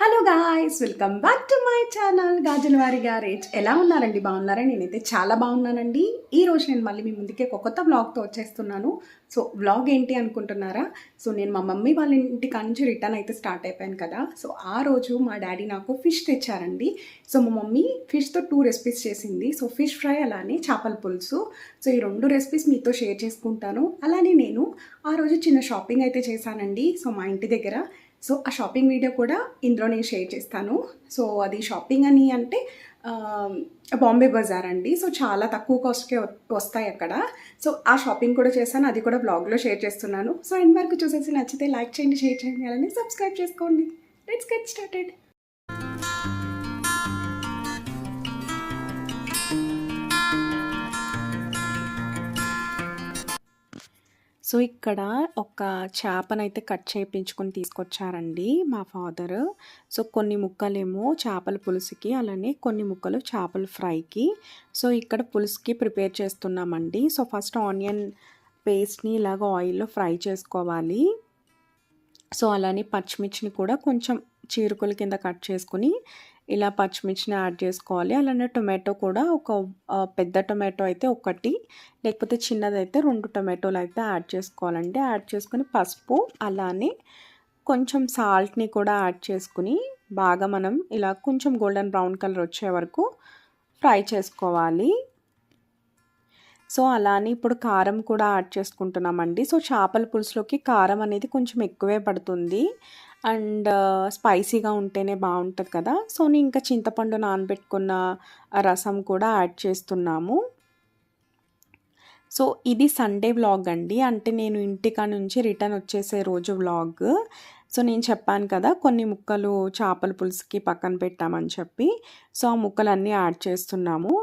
Hello guys, welcome back to my channel Gajulavari garage. ఎలా ఉన్నారండి? బాగున్నారా? నేనైతే చాలా బాగున్నానండి. ఈరోజు నేను మళ్ళీ మీ ముందుకే ఒక కొత్త వ్లాగ్తో వచ్చేస్తున్నాను. సో వ్లాగ్ ఏంటి అనుకుంటున్నారా? సో నేను మా మమ్మీ వాళ్ళ ఇంటికి నుంచి రిటర్న్ అయితే స్టార్ట్ అయిపోయాను కదా. సో ఆ రోజు మా డాడీ నాకు ఫిష్ తెచ్చారండి. సో మా మమ్మీ ఫిష్తో 2 రెసిపీస్ చేసింది. సో ఫిష్ ఫ్రై అలానే చేపల పులుసు. సో ఈ 2 రెసిపీస్ మీతో షేర్ చేసుకుంటాను. అలానే నేను ఆ రోజు చిన్న షాపింగ్ అయితే చేశానండి. సో మా ఇంటి దగ్గర. సో ఆ షాపింగ్ వీడియో కూడా ఇందులో నేను షేర్ చేస్తాను. సో అది షాపింగ్ అని అంటే బాంబే బజార్ అండి. సో చాలా తక్కువ కాస్ట్కే వస్తాయి అక్కడ. సో ఆ షాపింగ్ కూడా చేశాను, అది కూడా బ్లాగ్లో షేర్ చేస్తున్నాను. సో ఎండ్ వరకు చూసేసి నచ్చితే లైక్ చేయండి, షేర్ చేయండి, అలానే సబ్స్క్రైబ్ చేసుకోండి. Let's get started. సో ఇక్కడ ఒక చేపనైతే కట్ చేయించుకొని తీసుకొచ్చారండి మా ఫాదర్. సో కొన్ని ముక్కలేమో చేపల పులుసుకి, అలానే కొన్ని ముక్కలు చేపల ఫ్రైకి. సో ఇక్కడ పులుసుకి ప్రిపేర్ చేస్తున్నామండి. సో ఫస్ట్ ఆనియన్ పేస్ట్ని ఇలాగ ఆయిల్లో ఫ్రై చేసుకోవాలి. సో అలానే పచ్చిమిర్చిని కూడా కొంచెం చీరుకుల కింద కట్ చేసుకుని ఇలా పచ్చిమిర్చిని యాడ్ చేసుకోవాలి. అలానే టొమాటో కూడా ఒక పెద్ద టొమాటో అయితే ఒకటి, లేకపోతే చిన్నదైతే 2 టొమాటోలు అయితే యాడ్ చేసుకోవాలండి. యాడ్ చేసుకుని పసుపు అలానే కొంచెం సాల్ట్ని కూడా యాడ్ చేసుకుని బాగా మనం ఇలా కొంచెం గోల్డెన్ బ్రౌన్ కలర్ వచ్చే వరకు ఫ్రై చేసుకోవాలి. సో అలానే ఇప్పుడు కారం కూడా యాడ్ చేసుకుంటున్నామండి. సో చేపల పులుసులోకి కారం అనేది కొంచెం ఎక్కువే పడుతుంది అండ్ స్పైసీగా ఉంటేనే బాగుంటుంది కదా. సో నేను ఇంకా చింతపండు నానబెట్టుకున్న రసం కూడా యాడ్ చేస్తున్నాము. సో ఇది సండే వ్లాగ్ అండి, అంటే నేను ఇంటికా నుంచి రిటర్న్ వచ్చేసే రోజు వ్లాగ్. సో నేను చెప్పాను కదా కొన్ని ముక్కలు చేపల పులుసుకి పక్కన పెట్టామని చెప్పి. సో ఆ ముక్కలన్నీ యాడ్ చేస్తున్నాము.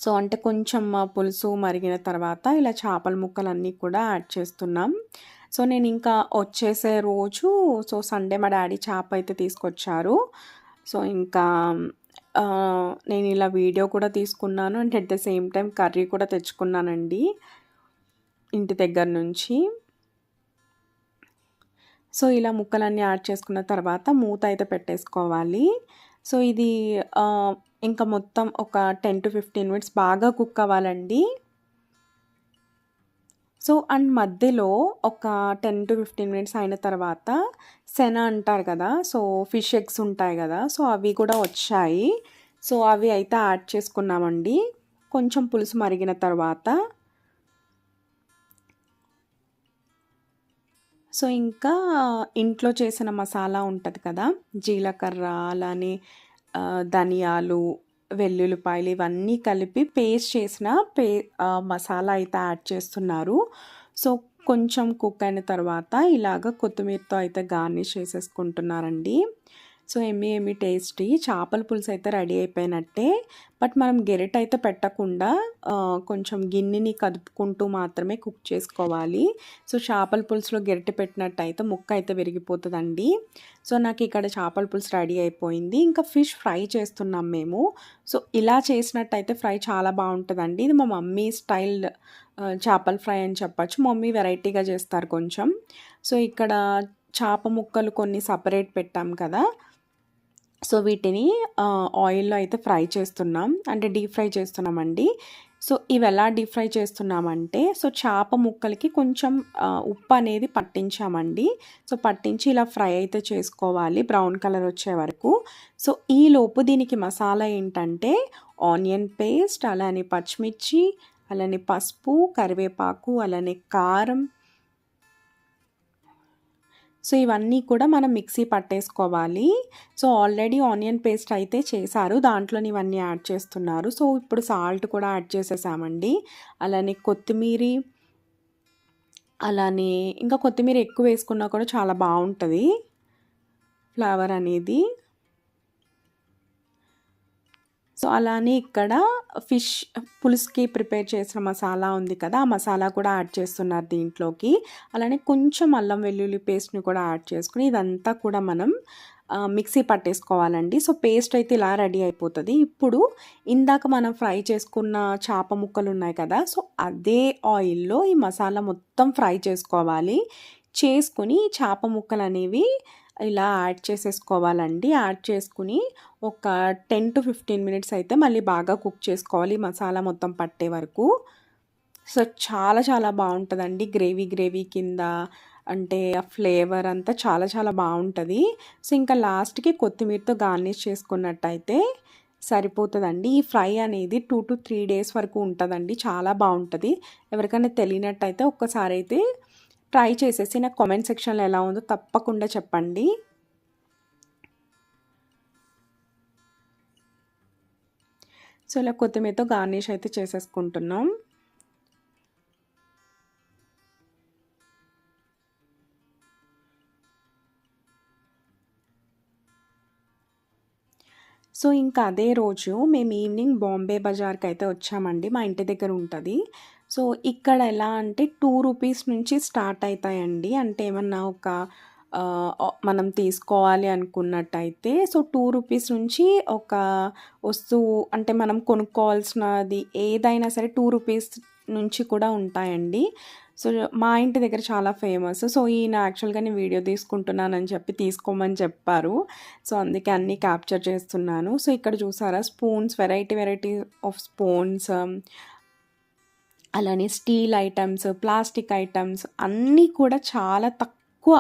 సో అంటే కొంచెం పులుసు మరిగిన తర్వాత ఇలా చేపల ముక్కలన్నీ కూడా యాడ్ చేస్తున్నాం. సో నేను ఇంకా వచ్చేసే రోజు సో సండే మా డాడీ చేప అయితే తీసుకొచ్చారు. సో ఇంకా నేను ఇలా వీడియో కూడా తీసుకున్నాను and at the same time curry కూడా తెచ్చుకున్నానండి ఇంటి దగ్గర నుంచి. సో ఇలా ముక్కలన్నీ యాడ్ చేసుకున్న తర్వాత మూత అయితే పెట్టేసుకోవాలి. సో ఇది ఇంకా మొత్తం ఒక 10 to 15 మినిట్స్ బాగా కుక్ అవ్వాలండి. సో అండ్ మధ్యలో ఒక 10 to 15 మినిట్స్ అయిన తర్వాత సెన అంటారు కదా, సో ఫిష్ ఎగ్స్ ఉంటాయి కదా, సో అవి కూడా వచ్చాయి. సో అవి అయితే యాడ్ చేసుకున్నామండి కొంచెం పులుసు మరిగిన తర్వాత. సో ఇంకా ఇంట్లో చేసిన మసాలా ఉంటుంది కదా, జీలకర్ర అలానే ధనియాలు, వెల్లుల్లిపాయలు ఇవన్నీ కలిపి పేస్ట్ చేసిన మసాలా అయితే యాడ్ చేస్తున్నారు. సో కొంచెం కుక్ అయిన తర్వాత ఇలాగ కొత్తిమీరతో అయితే గార్నిష్ చేసేసుకుంటున్నారండి. సో ఎమ్మి టేస్టీ చేపల పులుసు అయితే రెడీ అయిపోయినట్టే. బట్ మనం గెరిట అయితే పెట్టకుండా కొంచెం గిన్నెని కదుపుకుంటూ మాత్రమే కుక్ చేసుకోవాలి. సో చేపల పులుసులో గెరిట పెట్టినట్టయితే ముక్క అయితే విరిగిపోతుందండి. సో నాకు ఇక్కడ చేపల పులుసు రెడీ అయిపోయింది. ఇంకా ఫిష్ ఫ్రై చేస్తున్నాం మేము. సో ఇలా చేసినట్టయితే ఫ్రై చాలా బాగుంటుందండి. ఇది మా మమ్మీ స్టైల్ చేపల ఫ్రై అని చెప్పచ్చు. మమ్మీ వెరైటీగా చేస్తారు కొంచెం. సో ఇక్కడ చేప ముక్కలు కొన్ని సపరేట్ పెట్టాం కదా, సో వీటిని ఆయిల్లో అయితే ఫ్రై చేస్తున్నాం, అంటే డీప్ ఫ్రై చేస్తున్నామండి. సో ఇవి ఎలా డీప్ ఫ్రై చేస్తున్నామంటే, సో చేప ముక్కలకి కొంచెం ఉప్పు అనేది పట్టించామండి. సో పట్టించి ఇలా ఫ్రై అయితే చేసుకోవాలి బ్రౌన్ కలర్ వచ్చే వరకు. సో ఈలోపు దీనికి మసాలా ఏంటంటే ఆనియన్ పేస్ట్, అలానే పచ్చిమిర్చి, అలానే పసుపు, కరివేపాకు, అలానే కారం. సో ఇవన్నీ కూడా మనం మిక్సీ పట్టేసుకోవాలి. సో ఆల్రెడీ ఆనియన్ పేస్ట్ అయితే చేశారు, దాంట్లోని ఇవన్నీ యాడ్ చేస్తున్నారు. సో ఇప్పుడు సాల్ట్ కూడా యాడ్ చేసేసామండి. అలానే కొత్తిమీర, అలానే ఇంకా కొత్తిమీర ఎక్కువ వేసుకున్నా కూడా చాలా బాగుంటుంది ఫ్లేవర్ అనేది. సో అలానే ఇక్కడ ఫిష్ పులుసుకి ప్రిపేర్ చేసిన మసాలా ఉంది కదా, ఆ మసాలా కూడా యాడ్ చేస్తున్నారు దీంట్లోకి. అలానే కొంచెం అల్లం వెల్లుల్లి పేస్ట్ని కూడా యాడ్ చేసుకుని ఇదంతా కూడా మనం మిక్సీ పట్టేసుకోవాలండి. సో పేస్ట్ అయితే ఇలా రెడీ అయిపోతుంది. ఇప్పుడు ఇందాక మనం ఫ్రై చేసుకున్న చేప ముక్కలు ఉన్నాయి కదా, సో అదే ఆయిల్లో ఈ మసాలా మొత్తం ఫ్రై చేసుకోవాలి. చేసుకుని చేప ముక్కలు అనేవి ఇలా యాడ్ చేసేసుకోవాలండి. యాడ్ చేసుకుని ఒక 10-15 మినిట్స్ అయితే మళ్ళీ బాగా కుక్ చేసుకోవాలి మసాలా మొత్తం పట్టే వరకు. సో చాలా చాలా బాగుంటుందండి. గ్రేవీ గ్రేవీ కింద అంటే ఆ ఫ్లేవర్ అంతా చాలా చాలా బాగుంటుంది. సో ఇంకా లాస్ట్కి కొత్తిమీరతో గార్నిష్ చేసుకున్నట్టయితే సరిపోతుందండి. ఈ ఫ్రై అనేది 2-3 డేస్ వరకు ఉంటుందండి. చాలా బాగుంటుంది. ఎవరికైనా తెలియనట్టయితే ఒక్కసారి అయితే ట్రై చేసేసి నాకు కామెంట్ సెక్షన్లో ఎలా ఉందో తప్పకుండా చెప్పండి. సో ఇలా కొత్తిమీరతో గార్నిష్ అయితే చేసేసుకుంటున్నాం. సో ఇంకా అదే రోజు మేము ఈవినింగ్ బాంబే బజార్కి అయితే వచ్చామండి. మా ఇంటి దగ్గర ఉంటుంది. సో ఇక్కడ ఎలా అంటే 2 రూపీస్ నుంచి స్టార్ట్ అవుతాయండి. అంటే ఏమన్నా ఒక మనం తీసుకోవాలి అనుకున్నట్టయితే సో 2 రూపీస్ నుంచి ఒక వస్తువు అంటే మనం కొనుక్కోవాల్సినది ఏదైనా సరే 2 రూపీస్ నుంచి కూడా ఉంటాయండి. సో మా ఇంటి దగ్గర చాలా ఫేమస్. సో ఈయన యాక్చువల్గా నేను వీడియో తీసుకుంటున్నానని చెప్పి తీసుకోమని చెప్పారు. సో అందుకే అన్నీ క్యాప్చర్ చేస్తున్నాను. సో ఇక్కడ చూసారా spoons, variety variety of spoons, అలానే స్టీల్ ఐటమ్స్, ప్లాస్టిక్ ఐటమ్స్ అన్నీ కూడా చాలా తక్కువ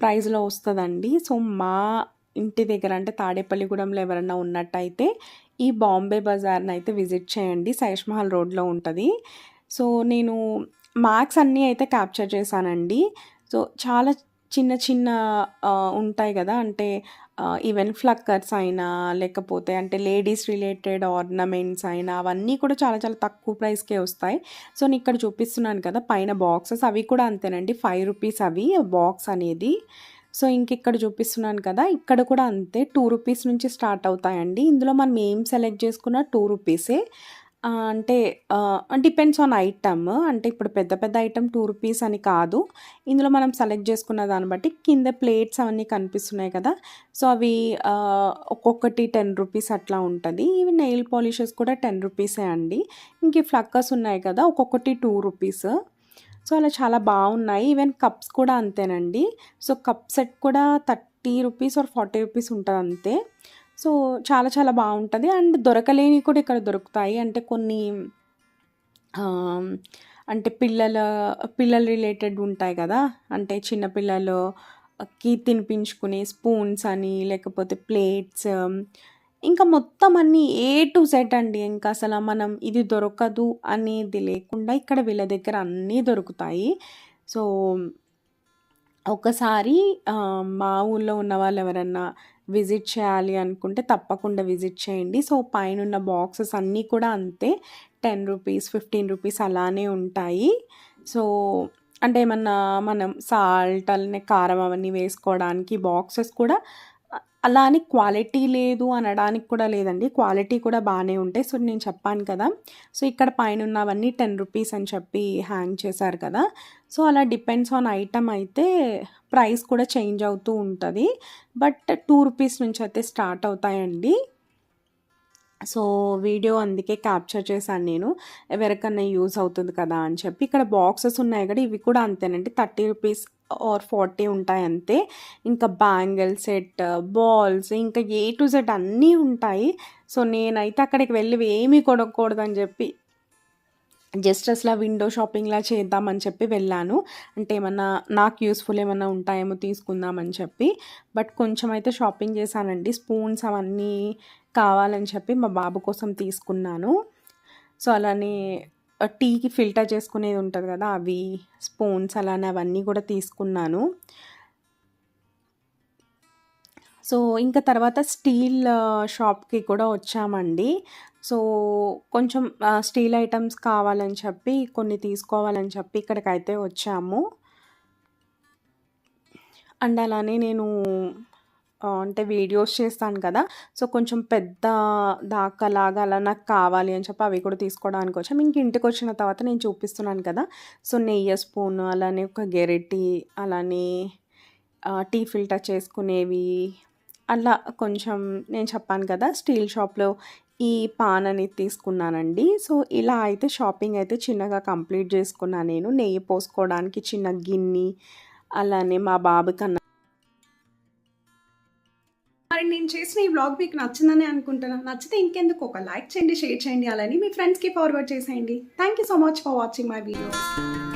ప్రైస్లో వస్తుందండి. సో మా ఇంటి దగ్గర అంటే తాడేపల్లిగూడెంలో ఎవరన్నా ఉన్నట్టయితే ఈ బాంబే బజార్ని అయితే విజిట్ చేయండి. సైష్ మహల్ రోడ్లో ఉంటుంది. సో నేను మ్యాక్స్ అన్నీ అయితే క్యాప్చర్ చేశానండి. సో చాలా చిన్న చిన్న ఉంటాయి కదా, అంటే ఈవెన్ ఫ్లక్కర్స్ అయినా లేకపోతే అంటే లేడీస్ రిలేటెడ్ ఆర్నమెంట్స్ అయినా అవన్నీ కూడా చాలా చాలా తక్కువ ప్రైస్కే వస్తాయి. సో నేను ఇక్కడ చూపిస్తున్నాను కదా పైన బాక్సెస్, అవి కూడా అంతేనండి, 5 రూపీస్ అవి బాక్స్ అనేది. సో ఇంక ఇక్కడ చూపిస్తున్నాను కదా, ఇక్కడ కూడా అంతే 2 రూపీస్ నుంచి స్టార్ట్ అవుతాయండి. ఇందులో మనం ఏం సెలెక్ట్ చేసుకున్నా 2 రూపీసే. అంటే డిపెండ్స్ ఆన్ ఐటమ్. అంటే ఇప్పుడు పెద్ద పెద్ద ఐటమ్ 2 రూపీస్ అని కాదు. ఇందులో మనం సెలెక్ట్ చేసుకున్న దాన్ని బట్టి కింద ప్లేట్స్ అవన్నీ కనిపిస్తున్నాయి కదా, సో అవి ఒక్కొక్కటి 10 రూపీస్ అట్లా ఉంటుంది. ఇవి నెయిల్ పాలిషెస్ కూడా 10 రూపీసే అండి. ఇంక ఫ్లక్కర్స్ ఉన్నాయి కదా, ఒక్కొక్కటి 2 రూపీస్. సో అలా చాలా బాగున్నాయి. ఈవెన్ కప్స్ కూడా అంతేనండి. సో కప్ సెట్ కూడా 30 రూపీస్ ఆర్ 40 రూపీస్ ఉంటుంది అంతే. సో చాలా చాలా బాగుంటుంది. అండ్ దొరకలేని కూడా ఇక్కడ దొరుకుతాయి. అంటే కొన్ని అంటే పిల్లల రిలేటెడ్ ఉంటాయి కదా, అంటే చిన్నపిల్లలకి తినిపించుకునే స్పూన్స్ అని, లేకపోతే ప్లేట్స్, ఇంకా మొత్తం అన్నీ ఏ టు జెడ్ అండి. ఇంకా అసలు మనం ఇది దొరకదు అనేది లేకుండా ఇక్కడ వీళ్ళ దగ్గర అన్నీ దొరుకుతాయి. సో ఒకసారి మా ఊళ్ళో ఉన్న వాళ్ళు ఎవరన్నా విజిట్ చేయాలి అనుకుంటే తప్పకుండా విజిట్ చేయండి. సో పైనున్న బాక్సెస్ అన్నీ కూడా అంతే 10 రూపీస్, 15 రూపీస్ అలానే ఉంటాయి. సో అంటే ఏమన్నా మనం సాల్ట్ అలానే కారం అవన్నీ వేసుకోవడానికి బాక్సెస్ కూడా అలా అని క్వాలిటీ లేదు అనడానికి కూడా లేదండి, క్వాలిటీ కూడా బాగానే ఉంటాయి. సో నేను చెప్పాను కదా, సో ఇక్కడ పైన ఉన్నవన్నీ 10 రూపీస్ అని చెప్పి హ్యాంగ్ చేశారు కదా. సో అలా డిపెండ్స్ ఆన్ ఐటమ్ అయితే ప్రైస్ కూడా చేంజ్ అవుతూ ఉంటుంది. బట్ 2 రూపీస్ నుంచి అయితే స్టార్ట్ అవుతాయండి. సో వీడియో అందుకే క్యాప్చర్ చేశాను నేను, ఎవరికన్నా యూజ్ అవుతుంది కదా అని చెప్పి. ఇక్కడ బాక్సెస్ ఉన్నాయి కదా, ఇవి కూడా అంతేనండి, 30 రూపీస్ ఆర్ 40 ఉంటాయి అంతే. ఇంకా బ్యాంగిల్ సెట్, బాల్స్, ఇంకా ఏ టు జెడ్ అన్నీ ఉంటాయి. సో నేనైతే అక్కడికి వెళ్ళి ఏమీ కొనకూడదని చెప్పి జస్ట్ అసలు విండో షాపింగ్లా చేద్దామని చెప్పి వెళ్ళాను. అంటే ఏమన్నా నాకు యూస్ఫుల్ ఏమన్నా ఉంటాయేమో తీసుకుందామని చెప్పి. బట్ కొంచెం అయితే షాపింగ్ చేశానండి. స్పూన్స్ అవన్నీ కావాలని చెప్పి మా బాబు కోసం తీసుకున్నాను. సో అలానే టీకి ఫిల్టర్ చేసుకునేది ఉంటుంది కదా, అవి స్పూన్స్ అలానే అవన్నీ కూడా తీసుకున్నాను. సో ఇంకా తర్వాత స్టీల్ షాప్కి కూడా వచ్చామండి. సో కొంచెం స్టీల్ ఐటమ్స్ కావాలని చెప్పి కొన్ని తీసుకోవాలని చెప్పి ఇక్కడికైతే వచ్చాము. అండ్ అలానే నేను అంటే వీడియోస్ చేస్తాను కదా, సో కొంచెం పెద్ద దాకాలాగా అలా నాకు కావాలి అని చెప్పి అవి కూడా తీసుకోవడానికి వచ్చాము. ఇంక ఇంటికి వచ్చిన తర్వాత నేను చూపిస్తున్నాను కదా, సో నెయ్యి స్పూన్, అలానే ఒక గెరిటి, అలానే టీ ఫిల్టర్ చేసుకునేవి, అలా కొంచెం నేను చెప్పాను కదా స్టీల్ షాప్లో ఈ పాన్ అనేది తీసుకున్నానండి. సో ఇలా అయితే షాపింగ్ అయితే చిన్నగా కంప్లీట్ చేసుకున్నాను నేను. నెయ్యి పోసుకోవడానికి చిన్న గిన్నె, అలానే మా బాబుకి నేను చేసిన ఈ వ్లాగ్ మీకు నచ్చిందని అనుకుంటున్నాను. నచ్చితే ఇంకెందుకు ఒక లైక్ చేయండి, షేర్ చేయండి, అలానే మీ ఫ్రెండ్స్‌కి ఫార్వర్డ్ చేసేయండి. Thank you so much for watching my videos.